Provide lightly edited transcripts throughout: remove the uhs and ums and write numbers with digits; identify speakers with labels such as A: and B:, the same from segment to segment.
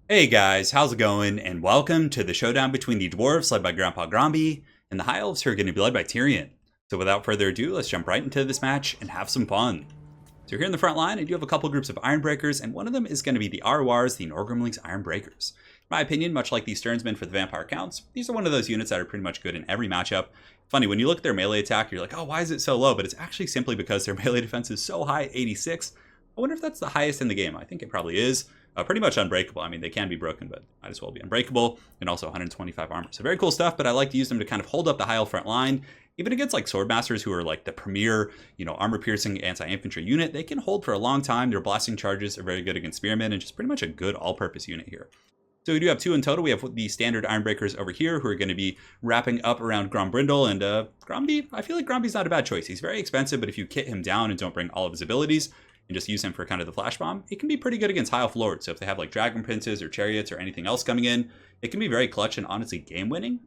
A: Hey guys, how's it going? And welcome to the showdown between the Dwarfs led by Grandpa GROMBY and the High Elves who are going to be led by Turin. So without further ado, let's jump right into this match and have some fun. So here in the front line, I do have a couple groups of Ironbreakers, and one of them is going to be the Arwars, the Norgrimling's Ironbreakers. In my opinion, much like the Stearnsmen for the Vampire Counts, these are one of those units that are pretty much good in every matchup. Funny, when you look at their melee attack, you're like, oh, why is it so low? But it's actually simply because their melee defense is so high, 86. I wonder if that's the highest in the game. I think it probably is. Pretty much unbreakable. I mean, they can be broken, but might as well be unbreakable. And also 125 armor. So very cool stuff, but I like to use them to kind of hold up the high elf front line. Even against like Swordmasters, who are like the premier, armor-piercing anti-infantry unit, they can hold for a long time. Their blasting charges are very good against Spearmen, and just pretty much a good all-purpose unit here. So we do have two in total. We have the standard Ironbreakers over here, who are going to be wrapping up around Grombrindle. And Gromby, I feel like Gromby's not a bad choice. He's very expensive, but if you kit him down and don't bring all of his abilities, and just use him for kind of the flash bomb, it can be pretty good against high elf lords. So if they have like dragon princes or chariots or anything else coming in, it can be very clutch and honestly game winning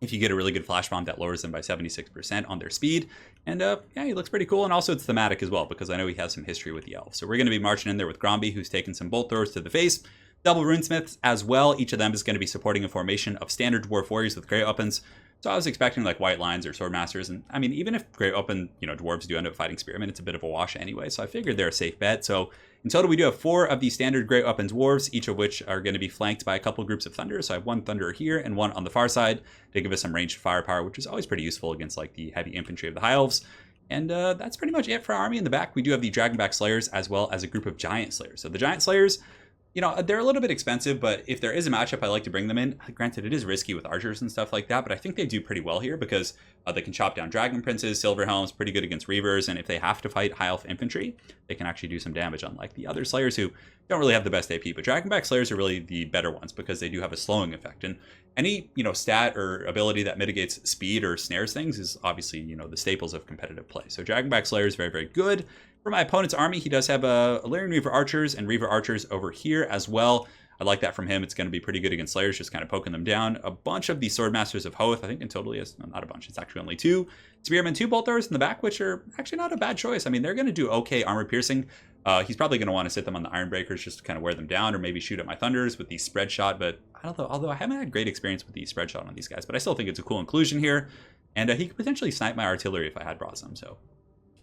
A: if you get a really good flash bomb that lowers them by 76% on their speed. And yeah, he looks pretty cool. And also it's thematic as well, because I know he has some history with the elves. So we're going to be marching in there with Gromby, who's taking some bolt throws to the face. Double runesmiths as well. Each of them is going to be supporting a formation of standard dwarf warriors with great weapons. So I was expecting like white lines or swordmasters, and I mean, even if great open, dwarves do end up fighting spearmen, it's a bit of a wash anyway. So I figured they're a safe bet. So in total, we do have 4 of these standard great weapon dwarves, each of which are going to be flanked by a couple groups of thunderers. So I have one thunderer here and one on the far side to give us some ranged firepower, which is always pretty useful against like the heavy infantry of the high elves. And that's pretty much it for our army. In the back, we do have the Dragonback Slayers as well as a group of Giant Slayers. So the Giant Slayers, they're a little bit expensive, but if there is a matchup, I like to bring them in. Granted, it is risky with archers and stuff like that, but I think they do pretty well here because they can chop down dragon princes, silver helms, pretty good against reavers, and if they have to fight high elf infantry, they can actually do some damage, unlike the other slayers who don't really have the best AP. But Dragonback Slayers are really the better ones because they do have a slowing effect, and any stat or ability that mitigates speed or snares things is obviously the staples of competitive play. So Dragonback Slayer is very, very good. For my opponent's army, he does have Illyrian Reaver Archers and Reaver Archers over here as well. I like that from him. It's going to be pretty good against Slayers, just kind of poking them down. A bunch of the Swordmasters of Hoth, I think in total he has, no, not a bunch, it's actually only 2. Spearmen, 2 bolt throwers in the back, which are actually not a bad choice. I mean, they're going to do okay armor piercing. He's probably going to want to sit them on the Ironbreakers just to kind of wear them down, or maybe shoot at my Thunders with the spread shot. But I don't know, although I haven't had great experience with the spread shot on these guys, but I still think it's a cool inclusion here. And he could potentially snipe my artillery if I had brought some, so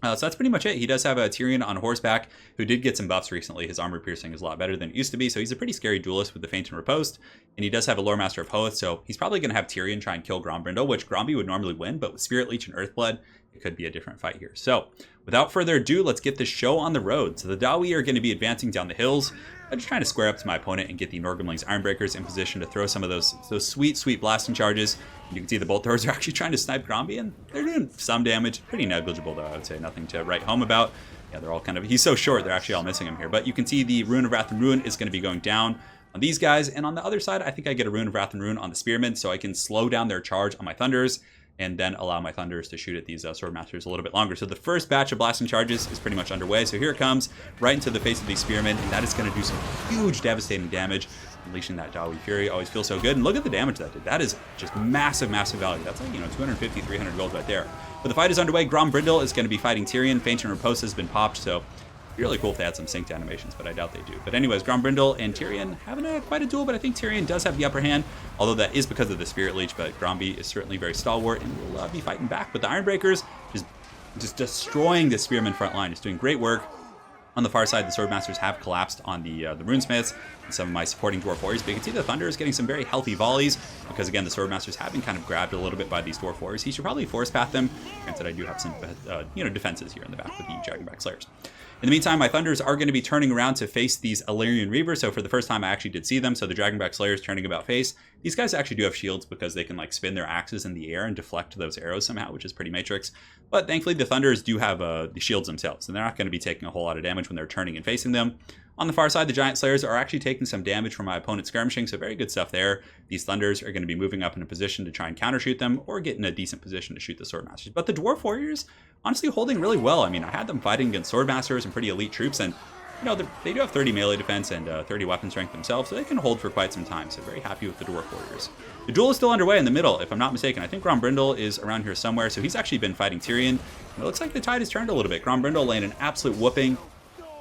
A: that's pretty much it. He does have a Tyrion on horseback who did get some buffs recently. His armor piercing is a lot better than it used to be, so he's a pretty scary duelist with the Feint and Riposte. And he does have a Lore Master of Hoth, so he's probably going to have Tyrion try and kill Grombrindle, which Gromby would normally win, but with Spirit Leech and Earthblood, it could be a different fight here. So without further ado, let's get this show on the road. So the Dawi are going to be advancing down the hills. I'm just trying to square up to my opponent and get the Norgrimling's Ironbreakers in position to throw some of those sweet, sweet blasting charges. And you can see the bolt throwers are actually trying to snipe Gromby, and they're doing some damage. Pretty negligible, though, I would say. Nothing to write home about. Yeah, they're all kind of... He's so short, they're actually all missing him here. But you can see the Rune of Wrath and Ruin is going to be going down on these guys. And on the other side, I think I get a Rune of Wrath and Ruin on the Spearmen, so I can slow down their charge on my Thunders and then allow my Thunders to shoot at these Swordmasters a little bit longer. So the first batch of blasting charges is pretty much underway. So here it comes, right into the face of these Spearmen, and that is going to do some huge devastating damage. Unleashing that Dawi Fury always feels so good. And look at the damage that did. That is just massive, massive value. That's like, 250, 300 gold right there. But the fight is underway. Grombrindle is going to be fighting Tyrion. Feint and Riposte has been popped, so it'd be really cool if they had some synced animations, but I doubt they do. But anyways, Grombrindle and Tyrion having quite a duel, but I think Tyrion does have the upper hand, although that is because of the Spirit Leech, but Gromby is certainly very stalwart and will be fighting back. But the Ironbreakers just destroying the Spearman front line, just doing great work. On the far side, the Swordmasters have collapsed on the Runesmiths and some of my supporting Dwarf Warriors, but you can see the Thunder is getting some very healthy volleys because, again, the Swordmasters have been kind of grabbed a little bit by these Dwarf Warriors. He should probably force path them. Granted, I do have some defenses here in the back with the Dragonback Slayers. In the meantime, my Thunders are going to be turning around to face these Illyrian Reavers. So for the first time, I actually did see them. So the Dragonback Slayers turning about face. These guys actually do have shields because they can like spin their axes in the air and deflect those arrows somehow, which is pretty Matrix. But thankfully, the Thunders do have the shields themselves, and they're not going to be taking a whole lot of damage when they're turning and facing them. On the far side, the Giant Slayers are actually taking some damage from my opponent's skirmishing, so very good stuff there. These Thunders are going to be moving up in a position to try and countershoot them or get in a decent position to shoot the Swordmasters. But the Dwarf Warriors, honestly, holding really well. I mean, I had them fighting against Swordmasters and pretty elite troops, and they do have 30 melee defense and 30 weapon strength themselves, so they can hold for quite some time. So very happy with the Dwarf Warriors. The duel is still underway in the middle, if I'm not mistaken. I think Grombrindle is around here somewhere, so he's actually been fighting Tyrion. And it looks like the tide has turned a little bit. Grombrindle laying an absolute whooping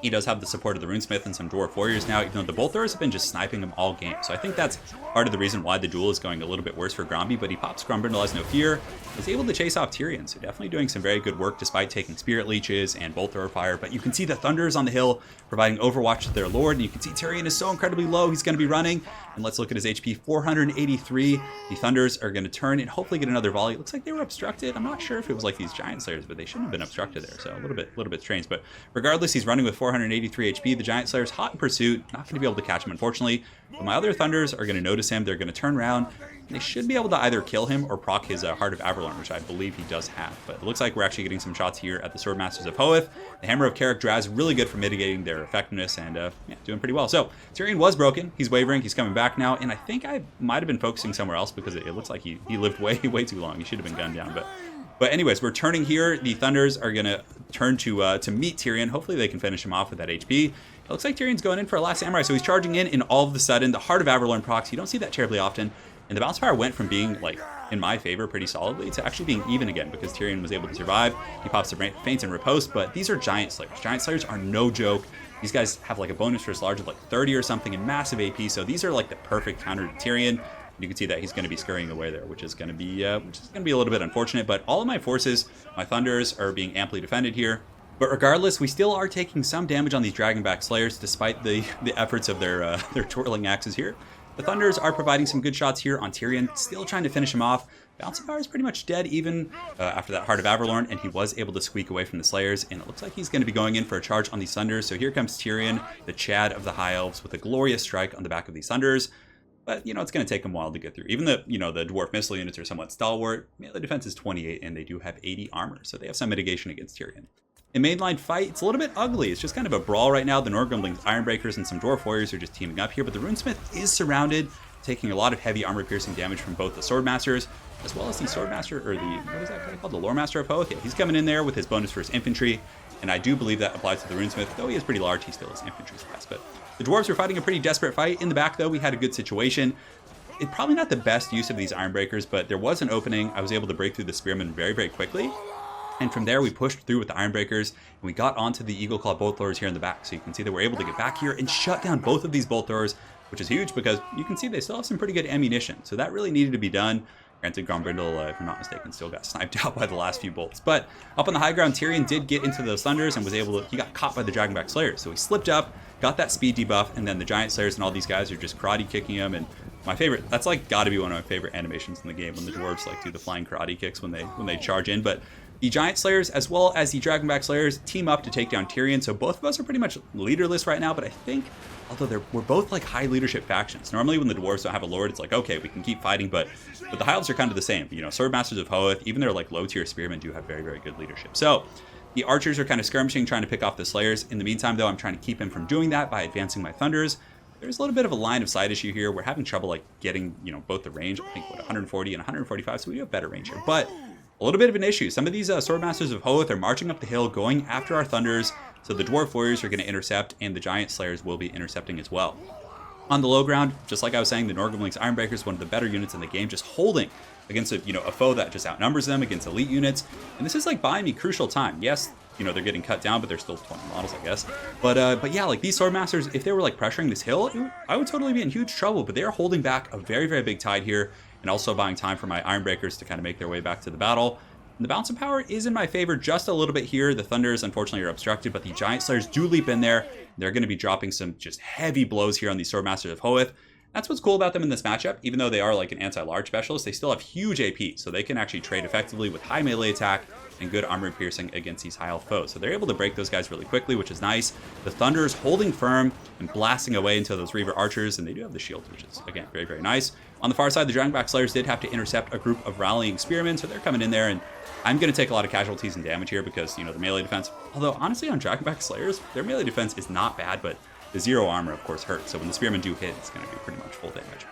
A: He does have the support of the Runesmith and some Dwarf Warriors now, even though the Bolt Throwers have been just sniping him all game. So I think that's part of the reason why the duel is going a little bit worse for GROMBY, but he pops Grumbrindle has no fear, is able to chase off Tyrion, so definitely doing some very good work despite taking Spirit Leeches and Bolt Thrower Fire. But you can see the Thunders on the hill providing Overwatch to their Lord, and you can see Tyrion is so incredibly low, he's going to be running. And let's look at his HP, 483. The Thunders are going to turn and hopefully get another volley. It looks like they were obstructed. I'm not sure if it was like these Giant Slayers, but they shouldn't have been obstructed there, so a little bit strange. But regardless, he's running with 483 HP. The Giant Slayer's hot in pursuit, not going to be able to catch him, unfortunately. But my other Thunders are going to notice him. They're going to turn around. And they should be able to either kill him or proc his Heart of Averlorn, which I believe he does have. But it looks like we're actually getting some shots here at the Swordmasters of Hoeth. The Hammer of Carrick Draz, really good for mitigating their effectiveness and yeah, doing pretty well. So Tyrion was broken. He's wavering. He's coming back now. And I think I might have been focusing somewhere else because it looks like he lived way too long. He should have been gunned down. But anyways, we're turning here. The Thunders are going to turn to meet Tyrion. Hopefully they can finish him off with that HP. It looks like Tyrion's going in for a last Samurai, so he's charging in, and all of a sudden, the Heart of Averlorn procs. You don't see that terribly often. And the bounce power went from being, like, in my favor pretty solidly to actually being even again because Tyrion was able to survive. He pops the feints and riposte, but these are Giant Slayers. Giant Slayers are no joke. These guys have, like, a bonus for his large of, like, 30 or something and massive AP, so these are, like, the perfect counter to Tyrion. You can see that he's going to be scurrying away there, which is going to be a little bit unfortunate. But all of my forces, my Thunders, are being amply defended here. But regardless, we still are taking some damage on these Dragonback Slayers, despite the efforts of their twirling axes here. The Thunders are providing some good shots here on Tyrion, still trying to finish him off. Bouncing Power is pretty much dead even after that Heart of Averlorn, and he was able to squeak away from the Slayers, and it looks like he's going to be going in for a charge on these Thunders. So here comes Tyrion, the Chad of the High Elves, with a glorious strike on the back of these Thunders. But, you know, it's going to take them a while to get through. Even the, you know, the Dwarf missile units are somewhat stalwart. Melee defense is 28, and they do have 80 armor, so they have some mitigation against Tyrion. In mainline fight, it's a little bit ugly. It's just kind of a brawl right now. The Norgrimlings, Ironbreakers, and some Dwarf Warriors are just teaming up here, but the Runesmith is surrounded, taking a lot of heavy armor-piercing damage from both the Swordmasters, as well as the Swordmaster, or the, what is that guy called? The Loremaster of Hoeth? Yeah, he's coming in there with his bonus for his infantry, and I do believe that applies to the Runesmith. Though he is pretty large, he still is infantry class. But the Dwarves were fighting a pretty desperate fight. In the back, though, we had a good situation. It's probably not the best use of these Ironbreakers, but there was an opening. I was able to break through the Spearmen very quickly. And from there, we pushed through with the Ironbreakers, and we got onto the Eagle Claw Bolt Throwers here in the back. So you can see that we're able to get back here and shut down both of these Bolt Throwers, which is huge because you can see they still have some pretty good ammunition. So that really needed to be done. Granted, Grombrindle, if I'm not mistaken, still got sniped out by the last few bolts. But up on the high ground, Tyrion did get into those Thunders and was able to, he got caught by the Dragonback Slayers. So he slipped up, got that speed debuff, and then the Giant Slayers and all these guys are just karate kicking him. And my favorite, that's like gotta be one of my favorite animations in the game when the Dwarves like do the flying karate kicks when they charge in. But the Giant Slayers, as well as the Dragonback Slayers, team up to take down Tyrion. So both of us are pretty much leaderless right now, but I think, although we're both like high leadership factions. Normally when the Dwarves don't have a Lord, it's like, okay, we can keep fighting, but the High Elves are kind of the same. You know, Swordmasters of Hoeth, even their like low-tier Spearmen do have very good leadership. So the Archers are kind of skirmishing, trying to pick off the Slayers. In the meantime, though, I'm trying to keep him from doing that by advancing my Thunders. There's a little bit of a line of sight issue here. We're having trouble like getting, you know, both the range, I think, what, 140 and 145, so we do have better range here. But a little bit of an issue. Some of these Swordmasters of Hoeth are marching up the hill, going after our Thunders, so the Dwarf Warriors are going to intercept, and the Giant Slayers will be intercepting as well. On the low ground, just like I was saying, the Norgrimlings Ironbreakers, one of the better units in the game, just holding against a foe that just outnumbers them, against elite units, and this is like buying me crucial time. Yes, you know, they're getting cut down, but they're still 20 models, I guess. But yeah, like these Swordmasters, if they were like pressuring this hill, I would totally be in huge trouble, but they're holding back a very big tide here, and also buying time for my Ironbreakers to kind of make their way back to the battle. And the Bounce of Power is in my favor just a little bit here. The Thunders, unfortunately, are obstructed, but the Giant Slayers do leap in there. They're going to be dropping some just heavy blows here on these Swordmasters of Hoeth. That's what's cool about them in this matchup. Even though they are like an anti-large specialist, they still have huge AP, so they can actually trade effectively with high melee attack and good armor piercing against these high elf foes. So they're able to break those guys really quickly, which is nice. The Thunders holding firm and blasting away into those Reaver Archers, and they do have the shields, which is, again, very nice. On the far side, the Dragonback Slayers did have to intercept a group of rallying Spearmen, so they're coming in there, and I'm going to take a lot of casualties and damage here because, you know, the melee defense, although honestly on Dragonback Slayers, their melee defense is not bad, but the zero armor, of course, hurts. So when the Spearmen do hit, it's going to be pretty much full damage.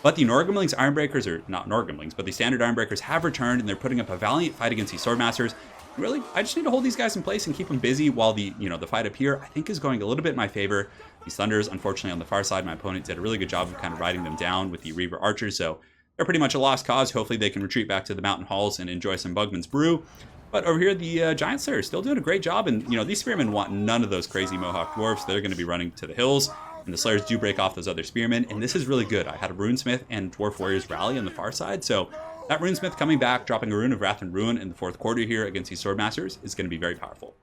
A: But the Norgrimlings Ironbreakers, or not Norgrimlings, but the standard Ironbreakers have returned, and they're putting up a valiant fight against these Swordmasters. Really, I just need to hold these guys in place and keep them busy while the fight up here, I think, is going a little bit in my favor. These Thunders, unfortunately, on the far side, my opponent did a really good job of kind of riding them down with the Reaver Archers, so they're pretty much a lost cause. Hopefully they can retreat back to the mountain halls and enjoy some Bugman's Brew. But over here, the Giant Slayer is still doing a great job. And, you know, these Spearmen want none of those crazy Mohawk Dwarfs. They're going to be running to the hills. And the Slayers do break off those other Spearmen. And this is really good. I had a Runesmith and Dwarf Warriors rally on the far side. So that Runesmith coming back, dropping a Rune of Wrath and Ruin in the fourth quarter here against these Swordmasters is going to be very powerful.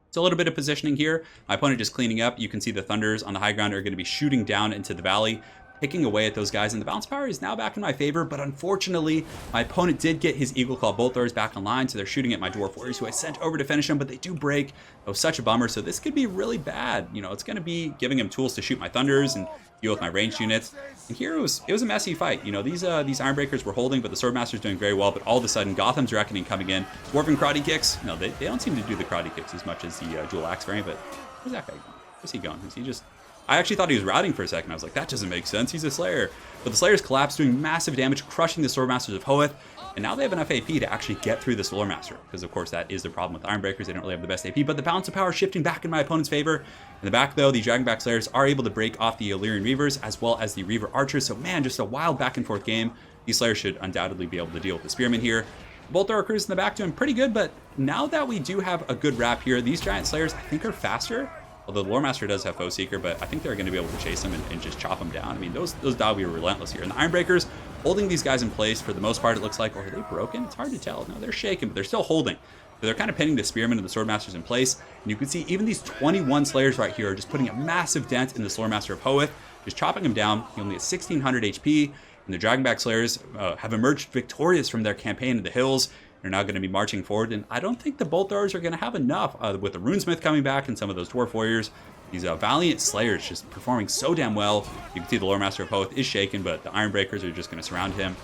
A: So a little bit of positioning here. My opponent just cleaning up. You can see the Thunders on the high ground are going to be shooting down into the valley, picking away at those guys, and the bounce power is now back in my favor, but unfortunately, my opponent did get his Eagle Claw Bolt Throwers back online, so they're shooting at my Dwarf Warriors, who I sent over to finish them, but they do break. That was such a bummer, so this could be really bad. You know, it's going to be giving him tools to shoot my Thunders and deal with my ranged units. And here it was a messy fight. You know, these Ironbreakers were holding, but the Swordmaster's doing very well, but all of a sudden, Gotham's Reckoning coming in. Dwarven Karate Kicks. No, they don't seem to do the Karate Kicks as much as the Dual Axe variant, but where's that guy going? Where's he going? Is he just... I actually thought he was routing for a second. I was like, that doesn't make sense. He's a Slayer. But the Slayers collapse, doing massive damage, crushing the Swordmasters of Hoeth. And now they have enough AP to actually get through this Loremaster. Because, of course, that is the problem with Ironbreakers. They don't really have the best AP. But the balance of power shifting back in my opponent's favor. In the back, though, the Dragonback Slayers are able to break off the Illyrian Reavers as well as the Reaver Archers. So, man, just a wild back and forth game. These Slayers should undoubtedly be able to deal with the Spearmen here. Bolt Thrower crews in the back doing pretty good. But now that we do have a good wrap here, these Giant Slayers, I think, are faster. Although the Loremaster does have Foe Seeker, but I think they're going to be able to chase him and just chop him down. I mean, those Dawi are relentless here. And the Ironbreakers holding these guys in place for the most part, it looks like. Or are they broken? It's hard to tell. No, they're shaking, but they're still holding. But they're kind of pinning the Spearmen and the Swordmasters in place. And you can see even these 21 Slayers right here are just putting a massive dent in the Loremaster of Hoeth, just chopping him down. He only has 1600 HP. And the Dragonback Slayers have emerged victorious from their campaign in the hills. They're now going to be marching forward, and I don't think the Bolt Throwers are going to have enough with the Runesmith coming back and some of those Dwarf Warriors. These Valiant Slayers just performing so damn well. You can see the Loremaster of Hoeth is shaken, but the Ironbreakers are just going to surround him.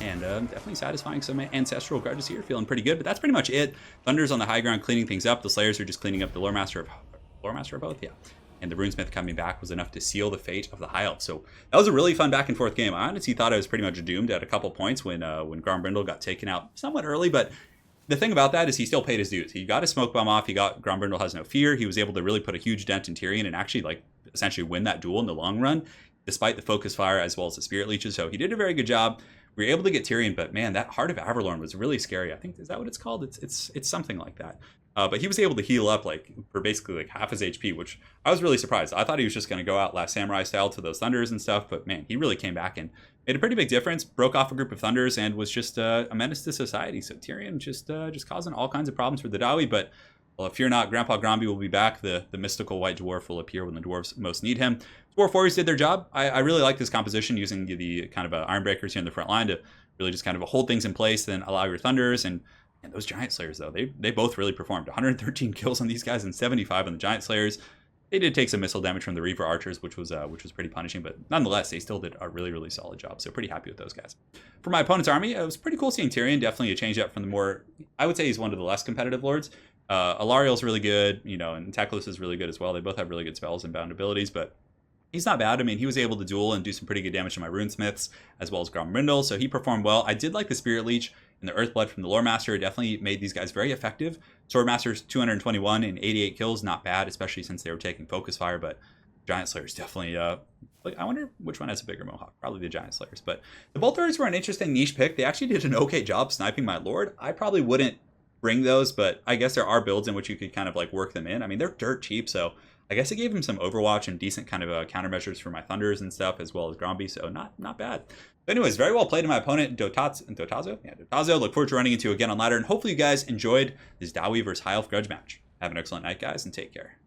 A: And definitely satisfying some ancestral grudges here, feeling pretty good, but that's pretty much it. Thunder's on the high ground cleaning things up. The Slayers are just cleaning up the Loremaster of Hoeth, yeah. And the Runesmith coming back was enough to seal the fate of the High Elves. So that was a really fun back and forth game. I honestly thought I was pretty much doomed at a couple points when Grombrindle got taken out somewhat early, but the thing about that is he still paid his dues. He got his smoke bomb off. He got Grombrindle has no fear. He was able to really put a huge dent in Tyrion and actually like essentially win that duel in the long run, despite the focus fire as well as the spirit leeches. So he did a very good job. We were able to get Tyrion, but man, that Heart of Averlorn was really scary. I think, is that what it's called? It's something like that. But he was able to heal up like for basically like half his HP, which I was really surprised. I thought he was just going to go out Last Samurai style to those Thunders and stuff, but man, he really came back and made a pretty big difference, broke off a group of Thunders, and was just a menace to society. So Tyrion just causing all kinds of problems for the Dawi, but well, fear not, Grandpa Gromby will be back. The mystical white dwarf will appear when the dwarves most need him. Dwarf Warriors did their job. I really like this composition, using the kind of Ironbreakers here in the front line to really just kind of hold things in place, then allow your Thunders. And those Giant Slayers, though, they both really performed. 113 kills on these guys and 75 on the Giant Slayers. They did take some missile damage from the Reaver Archers, which was pretty punishing, but nonetheless, they still did a really, really solid job. So pretty happy with those guys. For my opponent's army, it was pretty cool seeing Tyrion. Definitely a change up from the more, I would say he's one of the less competitive lords. Alariel's really good, you know, and Teclis is really good as well. They both have really good spells and bound abilities, but he's not bad. I mean, he was able to duel and do some pretty good damage to my Runesmiths, as well as Grombrindle, so he performed well. I did like the Spirit Leech and the Earthblood from the Loremaster. It definitely made these guys very effective. Swordmaster's 221 and 88 kills, not bad, especially since they were taking Focus Fire, but Giant Slayers definitely, like, I wonder which one has a bigger Mohawk. Probably the Giant Slayers, but the Bolt Throwers were an interesting niche pick. They actually did an okay job sniping my Lord. I probably wouldn't bring those, but I guess there are builds in which you could kind of like work them in. I mean, they're dirt cheap, so I guess it gave him some Overwatch and decent kind of countermeasures for my Thunders and stuff, as well as Gromby, so not bad. But anyways, very well played to my opponent, Dotazo. Yeah, Dotazo. Look forward to running into you again on ladder, and hopefully you guys enjoyed this Dawi versus High Elf grudge match. Have an excellent night, guys, and take care.